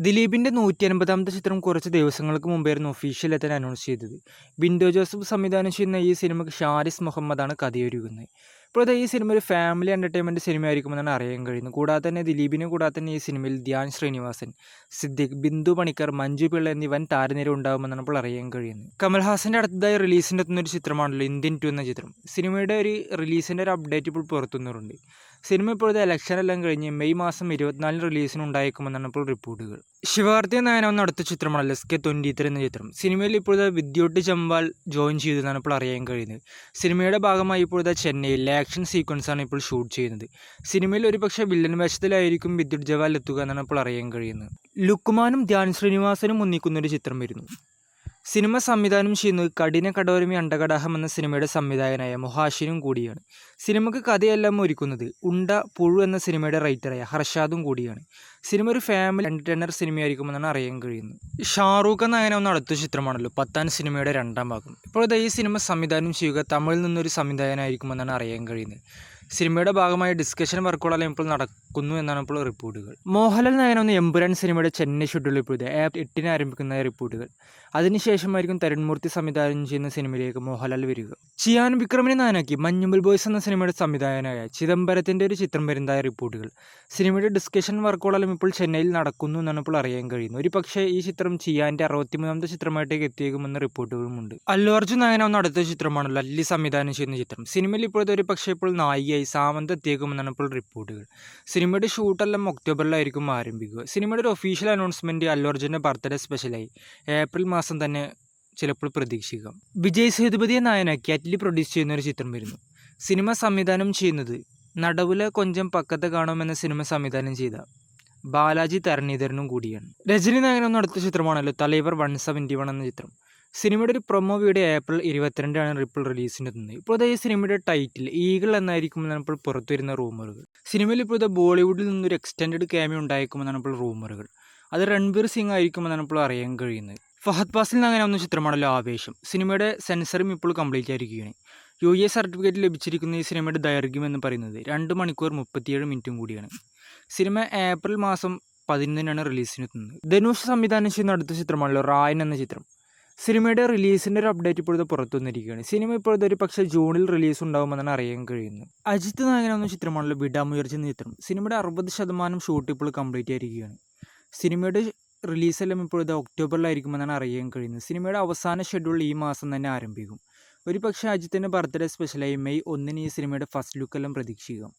ദിലീപിന്റെ 150ാമത്തെ ചിത്രം കുറച്ച് ദിവസങ്ങൾക്ക് മുമ്പായിരുന്നു ഒഫീഷ്യലായി തന്നെ അനൗൺസ് ചെയ്തത്. ബിൻഡോ ജോസഫ് സംവിധാനം ചെയ്യുന്ന ഈ സിനിമയ്ക്ക് ഷാരിസ് മുഹമ്മദാണ് കഥയൊരുക്കുന്നത്. ഇപ്പോഴത്തെ ഈ സിനിമ ഒരു ഫാമിലി എൻ്റർടൈൻമെൻറ്റ് സിനിമയായിരിക്കുമെന്നാണ് അറിയാൻ കഴിയുന്നത്. കൂടാതെ തന്നെ ദിലീപിനെ കൂടാതെ തന്നെ ഈ സിനിമയിൽ ധ്യാൻ ശ്രീനിവാസൻ, സിദ്ദിഖ്, ബിന്ദു പണിക്കർ, മഞ്ജു പിള്ള എന്നീ വൻ താരനിര ഉണ്ടാകുമെന്നാണ് ഇപ്പോൾ അറിയാൻ കഴിയുന്നത്. കമൽഹാസൻ്റെ അടുത്തതായി റിലീസിൻ്റെ എത്തുന്ന ഒരു ചിത്രമാണല്ലോ ഇന്ത്യൻ 2 എന്ന ചിത്രം. സിനിമയുടെ ഒരു റിലീസിൻ്റെ ഒരു അപ്ഡേറ്റ് ഇപ്പോൾ പുറത്തുവന്നിട്ടുണ്ട്. സിനിമ ഇപ്പോഴത്തെ ഇലക്ഷനെല്ലാം കഴിഞ്ഞ് മെയ് മാസം 24 റിലീസിന് ഉണ്ടായേക്കുമെന്നാണ് ഇപ്പോൾ റിപ്പോർട്ടുകൾ. ശിവകാർത്തികേയൻ നായനാവുന്ന അടുത്ത ചിത്രമാണ് SK23 എന്ന ചിത്രം. സിനിമയിൽ ഇപ്പോഴത്തെ വിദ്യോട്ട് ജംവാൽ ജോയിൻ ചെയ്തതെന്നാണ് ഇപ്പോൾ അറിയാൻ കഴിയുന്നത്. സിനിമയുടെ ഭാഗമായി ഇപ്പോഴത്തെ ചെന്നൈയിൽ ആക്ഷൻ സീക്വൻസാണ് ഇപ്പോൾ ഷൂട്ട് ചെയ്യുന്നത്. സിനിമയിൽ ഒരുപക്ഷെ വില്ലൻ വേഷത്തിലായിരിക്കും വിദ്യുത് ജവാൽ എത്തുക എന്നാണ് ഇപ്പോൾ അറിയാൻ കഴിയുന്നത്. ലുക്മാനും ധ്യാൻ ശ്രീനിവാസനും ഒന്നിക്കുന്നൊരു ചിത്രം വരുന്നു. സിനിമ സംവിധാനം ചെയ്യുന്നത് കഠിന കടോരമി അണ്ടകടാഹം എന്ന സിനിമയുടെ സംവിധായകനായ മൊഹാഷിനും കൂടിയാണ്. സിനിമയ്ക്ക് കഥയെല്ലാം ഒരുക്കുന്നത് ഉണ്ട പുഴു എന്ന സിനിമയുടെ റൈറ്ററായ ഹർഷാദും കൂടിയാണ്. സിനിമ ഒരു ഫാമിലി എൻ്റർടൈനർ സിനിമയായിരിക്കുമെന്നാണ് അറിയാൻ കഴിയുന്നത്. ഷാറൂഖ് എന്ന നായകനാവുന്ന അടുത്ത ചിത്രമാണല്ലോ പത്താൻ സിനിമയുടെ 2ാം ഭാഗം. ഇപ്പോഴത്തെ ഈ സിനിമ സംവിധാനം ചെയ്യുക തമിഴിൽ നിന്നൊരു സംവിധായകനായിരിക്കുമെന്നാണ് അറിയാൻ കഴിയുന്നത്. സിനിമയുടെ ഭാഗമായി ഡിസ്കഷൻ വർക്കുകളെല്ലാം ഇപ്പോൾ നടക്കുന്നു എന്നാണ് ഇപ്പോൾ റിപ്പോർട്ടുകൾ. മോഹൻലാൽ നായകനാവുന്ന എമ്പുരാൻ സിനിമയുടെ ചെന്നൈ ഷെഡ്യൂൾ ഇപ്പോൾ April 8 ആരംഭിക്കുന്ന റിപ്പോർട്ടുകൾ. അതിനുശേഷമായിരിക്കും തരുൺമൂർത്തി സംവിധാനം ചെയ്യുന്ന സിനിമയിലേക്ക് മോഹൻലാൽ വരിക. ചിയാൻ വിക്രമിനെ നായകനാക്കി മഞ്ഞുമൽ ബോയ്സ് എന്ന സിനിമയുടെ സംവിധായകനായ ചിദംബരത്തിൻ്റെ ഒരു ചിത്രം വരുന്നതായ റിപ്പോർട്ടുകൾ. സിനിമയുടെ ഡിസ്കഷൻ വർക്കുകളെല്ലാം ഇപ്പോൾ ചെന്നൈയിൽ നടക്കുന്നു എന്നാണ് ഇപ്പോൾ അറിയാൻ കഴിയുന്നത്. ഒരു പക്ഷേ ഈ ചിത്രം ചിയാൻ്റെ 63ാമത്തെ ചിത്രമായിട്ടേക്ക് എത്തിയേക്കുമെന്ന റിപ്പോർട്ടുകളുമുണ്ട്. അല്ലു അർജുൻ നായകനാവുന്ന അടുത്ത ചിത്രമാണ് ലല്ലി സംവിധാനം ചെയ്യുന്ന ചിത്രം. സിനിമയിൽ ഇപ്പോഴത്തെ ഒരു പക്ഷേ ഇപ്പോൾ നായികയായി സാമന്ത് എത്തിയേക്കുമെന്നാണ് ഇപ്പോൾ റിപ്പോർട്ടുകൾ. സിനിമയുടെ ഷൂട്ടെല്ലാം ഒക്ടോബറിലായിരിക്കും ആരംഭിക്കുക. സിനിമയുടെ ഒരു ഒഫീഷ്യൽ അനൗൺസ്മെൻറ്റ് അല്ലു അർജുൻ്റെ ബർത്ത്ഡേ സ്പെഷ്യലായി ഏപ്രിൽ മാസം തന്നെ ചിലപ്പോൾ പ്രതീക്ഷിക്കാം. വിജയ് സേതുപതിയെ നായകനാക്കി അറ്റ്ലി പ്രൊഡ്യൂസ് ചെയ്യുന്ന ഒരു ചിത്രം വരുന്നു. സിനിമ സംവിധാനം ചെയ്യുന്നത് നടുവിലെ കൊഞ്ചം പക്കത്ത് കാണുമെന്ന സിനിമ സംവിധാനം ചെയ്ത ബാലാജി തരണീധരനും കൂടിയാണ്. രജനി നായകനെന്ന അടുത്ത ചിത്രമാണല്ലോ തലൈവർ 171 എന്ന ചിത്രം. സിനിമയുടെ ഒരു പ്രൊമോ വീഡിയോ ഏപ്രിൽ 22 ഇപ്പോൾ റിലീസിനെത്തുന്നത്. ഇപ്പോഴത്തെ ഈ സിനിമയുടെ ടൈറ്റിൽ ഈഗിൾ എന്നായിരിക്കുമെന്നാണ് ഇപ്പോൾ പുറത്തു വരുന്ന റൂമറുകൾ. സിനിമയിൽ ഇപ്പോഴത്തെ ബോളിവുഡിൽ നിന്നൊരു എക്സ്റ്റൻഡ് ക്യാമിയോ ഉണ്ടായിരിക്കുമെന്നാണ് ഇപ്പോൾ റൂമറുകൾ. അത് രൺബീർ സിംഗ് ആയിരിക്കുമെന്നാണ് ഇപ്പോൾ അറിയാൻ കഴിയുന്നത്. ഫഹദ് ഫാസിൽ നായകനാവുന്ന ചിത്രമാണല്ലോ ആവേശം. സിനിമയുടെ സെൻസറും ഇപ്പോൾ കംപ്ലീറ്റ് ആയിരിക്കുകയാണ്. UA സർട്ടിഫിക്കറ്റ് ലഭിച്ചിരിക്കുന്ന ഈ സിനിമയുടെ ദൈർഘ്യം എന്ന് പറയുന്നത് 2 മണിക്കൂർ 37 മിനിറ്റും കൂടിയാണ്. സിനിമ ഏപ്രിൽ മാസം 11 റിലീസിനെത്തുന്നത്. ധനുഷ് സംവിധാനം ചെയ്യുന്ന അടുത്ത ചിത്രമാണല്ലോ റായൻ എന്ന ചിത്രം. സിനിമയുടെ റിലീസിൻ്റെ ഒരു അപ്ഡേറ്റ് ഇപ്പോഴത്തെ പുറത്തു വന്നിരിക്കുകയാണ്. സിനിമ ഇപ്പോഴത്തെ ഒരു പക്ഷേ ജൂണിൽ റിലീസ് ഉണ്ടാകുമെന്നാണ് അറിയാൻ കഴിയുന്നത്. അജിത്ത് നായകനാവുന്ന ചിത്രമാണല്ലോ വിടാമുയർച്ച എന്ന ചിത്രം. സിനിമയുടെ 60% ഷൂട്ട് ഇപ്പോൾ കംപ്ലീറ്റ് ആയിരിക്കുകയാണ്. സിനിമയുടെ റിലീസെല്ലാം ഇപ്പോഴത്തെ ഒക്ടോബറിലായിരിക്കുമെന്നാണ് അറിയാൻ കഴിയുന്നത്. സിനിമയുടെ അവസാന ഷെഡ്യൂൾ ഈ മാസം തന്നെ ആരംഭിക്കും. ഒരു പക്ഷേ അജിത്തിൻ്റെ ബർത്ത്ഡേ സ്പെഷ്യലായി മെയ് 1 ഈ സിനിമയുടെ ഫസ്റ്റ് ലുക്കെല്ലാം പ്രതീക്ഷിക്കാം.